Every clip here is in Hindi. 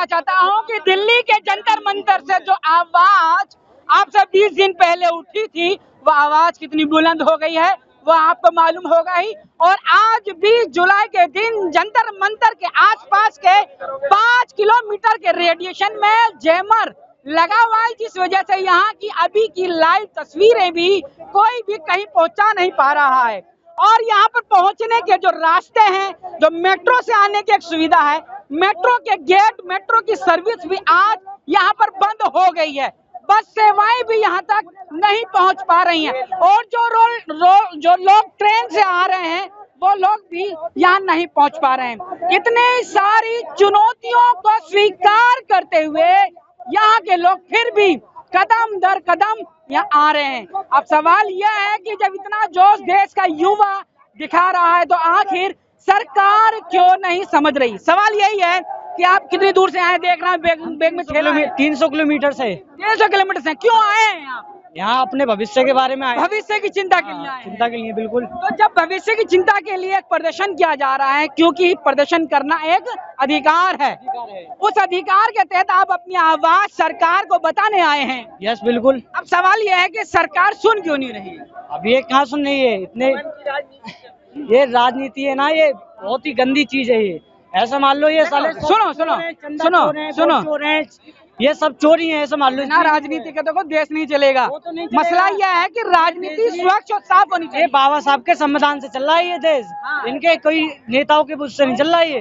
बताना चाहता हूं कि दिल्ली के जंतर मंतर से जो आवाज आपसे 20 दिन पहले उठी थी, वो आवाज कितनी बुलंद हो गई है वो आपको मालूम होगा ही। और आज 20 जुलाई के दिन जंतर मंतर के आसपास के 5 किलोमीटर के रेडिएशन में जैमर लगा हुआ है, जिस वजह से यहाँ की अभी की लाइव तस्वीरें भी कोई भी कहीं पहुंचा नहीं पा रहा है। और यहाँ पर पहुंचने के जो रास्ते हैं, जो मेट्रो से आने की एक सुविधा है, मेट्रो के गेट, मेट्रो की सर्विस भी आज यहाँ पर बंद हो गई है। बस सेवाएं भी यहाँ तक नहीं पहुँच पा रही हैं। और जो लोग ट्रेन से आ रहे हैं वो लोग भी यहाँ नहीं पहुँच पा रहे हैं। इतने सारी चुनौतियों को स्वीकार करते हुए यहाँ के लोग फिर भी कदम दर कदम यहाँ आ रहे हैं। अब सवाल यह है कि जब इतना जोश देश का युवा दिखा रहा है तो आखिर सरकार क्यों नहीं समझ रही। सवाल यही है कि आप कितनी दूर से आए, देख रहे हैं बैग में 300 किलोमीटर से 300 किलोमीटर से क्यों आए हैं आप? यहाँ अपने भविष्य के बारे में आए, भविष्य की चिंता के लिए आए हैं। चिंता के लिए, बिल्कुल। तो जब भविष्य की चिंता के लिए एक प्रदर्शन किया जा रहा है, क्योंकि प्रदर्शन करना एक अधिकार है, उस अधिकार के तहत आप अपनी आवाज सरकार को बताने आए हैं। यस, बिल्कुल। अब सवाल यह है कि सरकार सुन क्यों नहीं रही है? अब ये कहाँ सुन रही है? इतने ये राजनीति है ना, ये बहुत ही गंदी चीज है। ये ऐसा मान लो, ये साले सुनो, ये सब चोरी है, ऐसा मान लो। ना राजनीति का तो देश नहीं चलेगा। मसला यह है कि राजनीति स्वच्छ और साफ होनी चाहिए। ये बाबा साहब के संविधान से चल रहा है ये देश। इनके कोई नेताओं के बुझ से नहीं चल रहा है ये।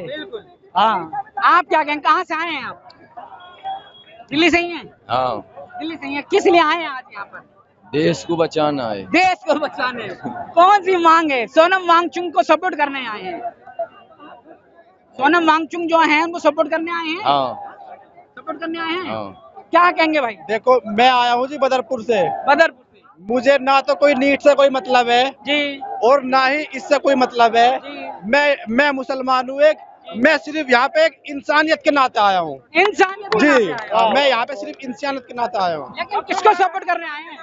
हाँ, आप क्या कहें, कहाँ से आए हैं आप? दिल्ली से ही हैं? हाँ, दिल्ली से ही हैं। किस लिए आए हैं आज यहाँ पर? देश को बचाना है। देश को बचाने। कौन सी मांग है? सोनम वांगचुक को सपोर्ट करने आए हैं। सोनम वांगचुक जो हैं उनको सपोर्ट करने आए हैं। हाँ, सपोर्ट करने आए हैं। हाँ। क्या कहेंगे भाई? देखो, मैं आया हूँ जी बदरपुर से। बदरपुर से मुझे ना तो कोई नीट से कोई मतलब है जी, और ना ही इससे कोई मतलब है जी। मैं मुसलमान हूँ एक। मैं सिर्फ यहाँ पे एक इंसानियत के नाते आया हूँ इंसानियत जी। के नाते आए हैं। मैं यहाँ पे सिर्फ इंसानियत के नाते आया हूँ। लेकिन किसको सपोर्ट करने आए हैं?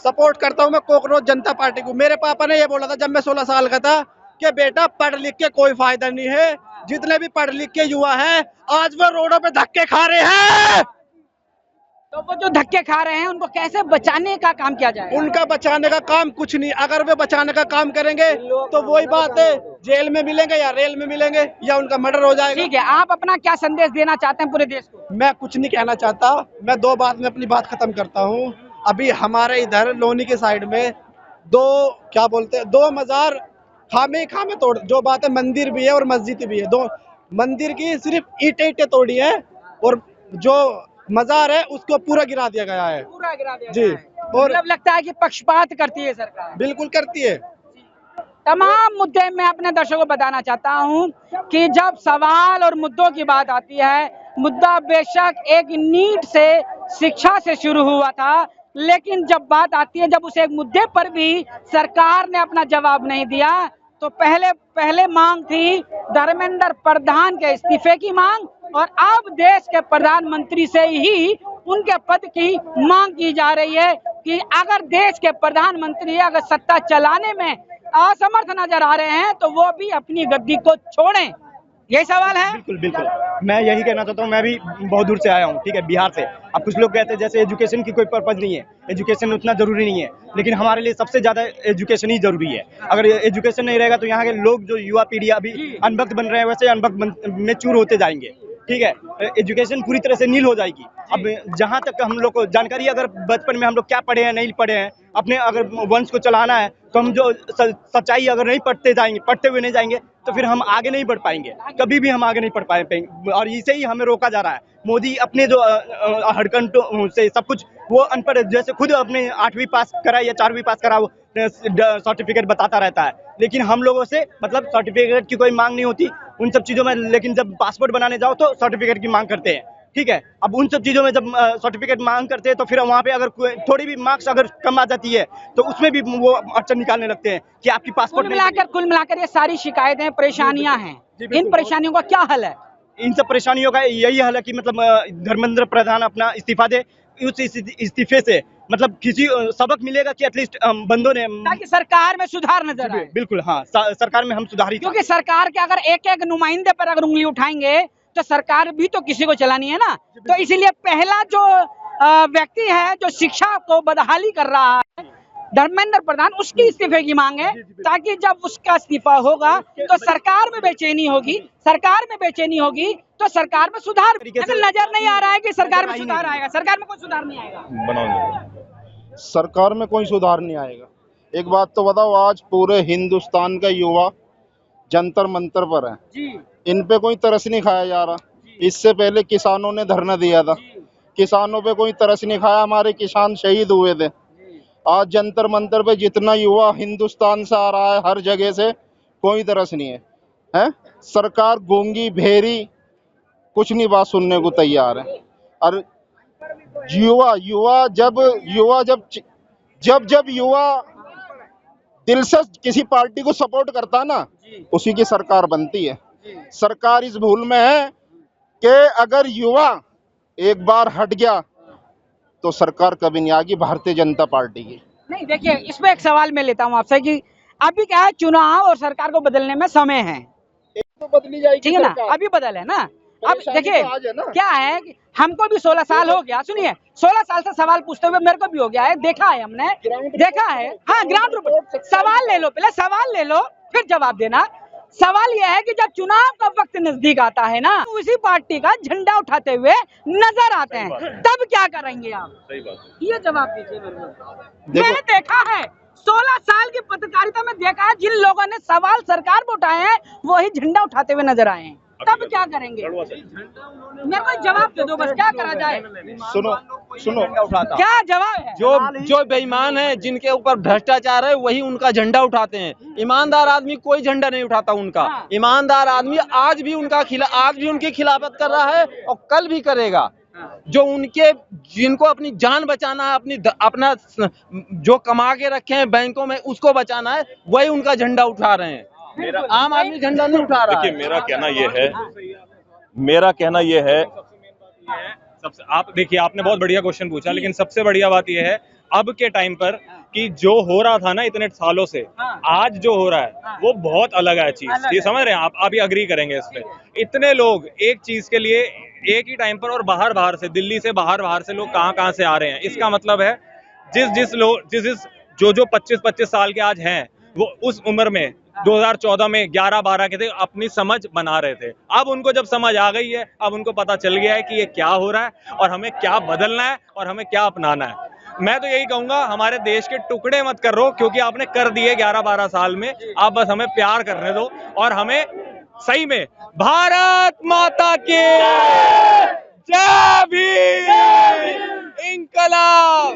सपोर्ट करता हूँ मैं कॉकरोच जनता पार्टी को। मेरे पापा ने ये बोला था जब मैं 16 साल का था कि बेटा पढ़ लिख के कोई फायदा नहीं है। जितने भी पढ़ लिख के युवा हैं आज वो रोडों पे धक्के खा रहे हैं। तो वो जो धक्के खा रहे हैं उनको कैसे बचाने का काम किया जाए? उनका बचाने का काम कुछ नहीं। अगर वे बचाने का काम करेंगे तो वही बात है, जेल में मिलेंगे या रेल में मिलेंगे या उनका मर्डर हो जाएगा। ठीक है, आप अपना क्या संदेश देना चाहते हैं पूरे देश को? मैं कुछ नहीं कहना चाहता। मैं 2 बात में अपनी बात खत्म करता हूँ। अभी हमारे इधर लोनी के साइड में दो मजार खामे तोड़, जो बात है मंदिर भी है और मस्जिद भी है। 2 मंदिर की सिर्फ ईंटें तोड़ी है और जो मजार है उसको पूरा गिरा दिया गया है। पूरा गिरा दिया जी। गया है। और मतलब लगता है कि पक्षपात करती है सरकार। बिल्कुल करती है। तमाम मुद्दे मैं अपने दर्शकों को बताना चाहता हूं कि जब सवाल और मुद्दों की बात आती है, मुद्दा बेशक एक नीट से शिक्षा से शुरू हुआ था, लेकिन जब बात आती है, जब उस एक मुद्दे पर भी सरकार ने अपना जवाब नहीं दिया, तो पहले मांग थी धर्मेंद्र प्रधान के इस्तीफे की मांग, और अब देश के प्रधानमंत्री से ही उनके पद की मांग की जा रही है कि अगर देश के प्रधानमंत्री अगर सत्ता चलाने में असमर्थ नजर आ रहे हैं तो वो भी अपनी गद्दी को छोड़ें। यही सवाल है। बिल्कुल बिल्कुल, मैं यही कहना चाहता हूँ। मैं भी बहुत दूर से आया हूँ, ठीक है, बिहार से। अब कुछ लोग कहते हैं जैसे एजुकेशन की कोई पर्पज नहीं है, एजुकेशन उतना जरूरी नहीं है, लेकिन हमारे लिए सबसे ज्यादा एजुकेशन ही जरूरी है। अगर एजुकेशन नहीं रहेगा तो यहाँ के लोग, जो युवा पीढ़ी अभी अनभक्त बन रहे हैं, वैसे अनभक्त में चूर होते जाएंगे। ठीक है, एजुकेशन पूरी तरह से नील हो जाएगी। अब जहाँ तक हम लोग को जानकारी, अगर बचपन में हम लोग क्या पढ़े हैं नहीं पढ़े हैं, अपने अगर वंश को चलाना है तो हम जो सच्चाई अगर नहीं पढ़ते हुए नहीं जाएंगे तो फिर हम आगे नहीं बढ़ पाएंगे, कभी भी हम आगे नहीं बढ़ पाएंगे। और इसे ही हमें रोका जा रहा है। मोदी अपने जो हड़कंठों से सब कुछ, वो अनपढ़ जैसे खुद अपने 8वीं पास करा या 4वीं पास करा, वो सर्टिफिकेट बताता रहता है, लेकिन हम लोगों से मतलब सर्टिफिकेट की कोई मांग नहीं होती उन सब चीजों में। लेकिन जब पासपोर्ट बनाने जाओ तो सर्टिफिकेट की मांग करते हैं। ठीक है, अब उन सब चीजों में जब सर्टिफिकेट मांग करते हैं तो फिर वहाँ पे अगर थोड़ी भी मार्क्स अगर कम आ जाती है तो उसमें भी वो अड़चन निकालने लगते हैं कि आपकी पासपोर्ट कुल मिलाकर ये सारी शिकायतें, परेशानियां हैं। इन परेशानियों का क्या हल है? इन सब परेशानियों का यही हल है कि मतलब धर्मेंद्र प्रधान अपना इस्तीफा दे। उस इस्तीफे से मतलब किसी सबक मिलेगा कि एटलीस्ट बंदों ने, ताकि सरकार में सुधार नजर आए। बिल्कुल, हाँ, सरकार में हम सुधार ही, क्योंकि सरकार के अगर एक एक नुमाइंदे पर अगर उंगली उठाएंगे तो सरकार भी तो किसी को चलानी है ना। तो इसीलिए पहला जो व्यक्ति है जो शिक्षा को बदहाली कर रहा है, धर्मेंद्र प्रधान, उसकी इस्तीफे की मांग है, ताकि जब उसका इस्तीफा होगा तो सरकार में बेचैनी होगी, सरकार में बेचैनी होगी तो सरकार में सुधार। अगर नजर नहीं आ रहा है कि सरकार में सुधार आएगा, सरकार में कोई सुधार नहीं आएगा, सरकार में कोई सुधार नहीं आएगा। एक बात तो बताओ, आज पूरे हिंदुस्तान का युवा जंतर मंतर पर है, इन पे कोई तरस नहीं खाया जा रहा। इससे पहले किसानों ने धरना दिया था, किसानों पे कोई तरस नहीं खाया, हमारे किसान शहीद हुए थे। आज जंतर मंतर पे जितना युवा हिंदुस्तान से आ रहा है, हर जगह से, कोई तरस नहीं है। सरकार गूंगी भेरी, कुछ नहीं बात सुनने को तैयार है। और युवा जब युवा दिल से किसी पार्टी को सपोर्ट करता ना, उसी की सरकार बनती है। सरकार इस भूल में है कि अगर युवा एक बार हट गया तो सरकार कभी नहीं आएगी भारतीय जनता पार्टी की। नहीं, देखिए इसमें एक सवाल मैं लेता हूँ आपसे कि अभी क्या है, चुनाव और सरकार को बदलने में समय है, तो बदली जाएगी, ठीक है ना, अभी बदल है ना। अब देखिए क्या है कि हमको भी 16 साल हो गया, सुनिए 16 साल से सवाल पूछते हुए मेरे को भी हो गया है, देखा है हमने, देखा है। हाँ, ग्राउंड रिपोर्ट, सवाल ले लो, पहले सवाल ले लो फिर जवाब देना। सवाल यह है कि जब चुनाव का वक्त नजदीक आता है ना, तो उसी पार्टी का झंडा उठाते हुए नजर आते हैं, तब क्या करेंगे आप? सही बात, ये जवाब दीजिए मेरे को। मैंने देखा है 16 साल की पत्रकारिता में, देखा है जिन लोगों ने सवाल सरकार पर उठाए हैं वही झंडा उठाते हुए नजर आए हैं, तब क्या करेंगे? मेरे को जवाब दे दो बस, क्या करा जाए? सुनो क्या जवाब है? जो बेईमान है, जिनके ऊपर भ्रष्टाचार है, वही उनका झंडा उठाते हैं। ईमानदार आदमी कोई झंडा नहीं उठाता उनका। ईमानदार आदमी आज भी उनकी खिलाफत कर रहा है और कल भी करेगा। जिनको अपनी जान बचाना है, अपना जो कमा के रखे हैं बैंकों में, उसको बचाना है, वही उनका झंडा उठा रहे हैं। आम आदमी झंडा नहीं उठा रहा है। देखिए, मेरा कहना ये है सबसे, आप देखिए, आपने बहुत बढ़िया क्वेश्चन पूछा, लेकिन सबसे बढ़िया बात यह है अब के टाइम पर कि जो हो रहा था ना इतने सालों से, आज जो हो रहा है वो बहुत अलग है चीज। ये समझ रहे हैं आप ये अग्री करेंगे इस पे। इतने लोग एक चीज के लिए एक ही टाइम पर, और बाहर से, दिल्ली से बाहर से लोग कहाँ से आ रहे हैं। इसका मतलब है जो 25 साल के आज हैं, वो उस उम्र में 2014 में 11-12 के थे, अपनी समझ बना रहे थे। अब उनको जब समझ आ गई है, अब उनको पता चल गया है कि ये क्या हो रहा है और हमें क्या बदलना है और हमें क्या अपनाना है। मैं तो यही कहूंगा, हमारे देश के टुकड़े मत करो, क्योंकि आपने कर दिए 11-12 साल में। आप बस हमें प्यार करने दो और हमें सही में भारत माता की जय भीम, इंकलाब,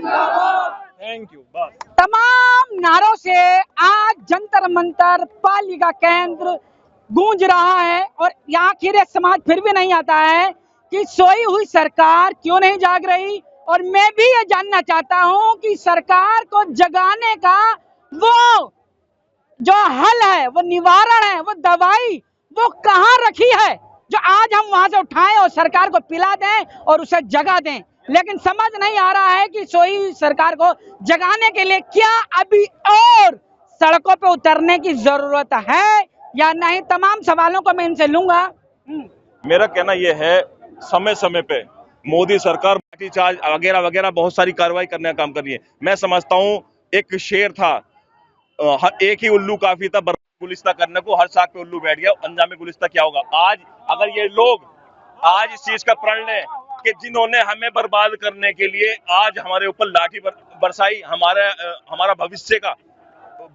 थैंक यू। बस तमाम नारों से आज जंतर मंतर पालिका केंद्र गूंज रहा है, और आखिर समाज फिर भी नहीं आता है कि सोई हुई सरकार क्यों नहीं जाग रही। और मैं भी ये जानना चाहता हूं कि सरकार को जगाने का वो जो हल है, वो निवारण है, वो दवाई वो कहाँ रखी है, जो आज हम वहां से उठाएं और सरकार को पिला दें और उसे जगा दें। लेकिन समझ नहीं आ रहा है कि सोई सरकार को जगाने के लिए क्या अभी और सड़कों पे उतरने की जरूरत है या नहीं। तमाम सवालों को मैं इनसे लूंगा। मेरा कहना यह है, समय समय पे मोदी सरकार लाठीचार्ज वगैरह वगैरह बहुत सारी कार्रवाई करने का काम कर रही है। मैं समझता हूँ एक शेर था, एक ही उल्लू काफी था गुलिस्ता करने को, हर साग पे उल्लू बैठ गया, अंजाम गुलिस्ता क्या होगा। आज अगर ये लोग आज इस चीज का प्रण लें कि जिन्होंने हमें बर्बाद करने के लिए आज हमारे ऊपर लाठी बरसाई, हमारा भविष्य का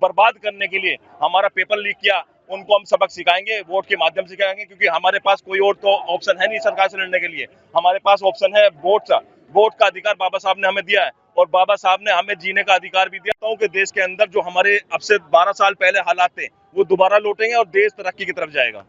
बर्बाद करने के लिए हमारा पेपर लीक किया, उनको हम सबक सिखाएंगे, वोट के माध्यम से सिखाएंगे। क्योंकि हमारे पास कोई और तो ऑप्शन है नहीं सरकार से लड़ने के लिए। हमारे पास ऑप्शन है वोट का अधिकार बाबा साहब ने हमें दिया है, और बाबा साहब ने हमें जीने का अधिकार भी दिया। कि देश के अंदर जो हमारे अब से 12 साल पहले हालात थे वो दोबारा लौटेंगे और देश तरक्की की तरफ जाएगा।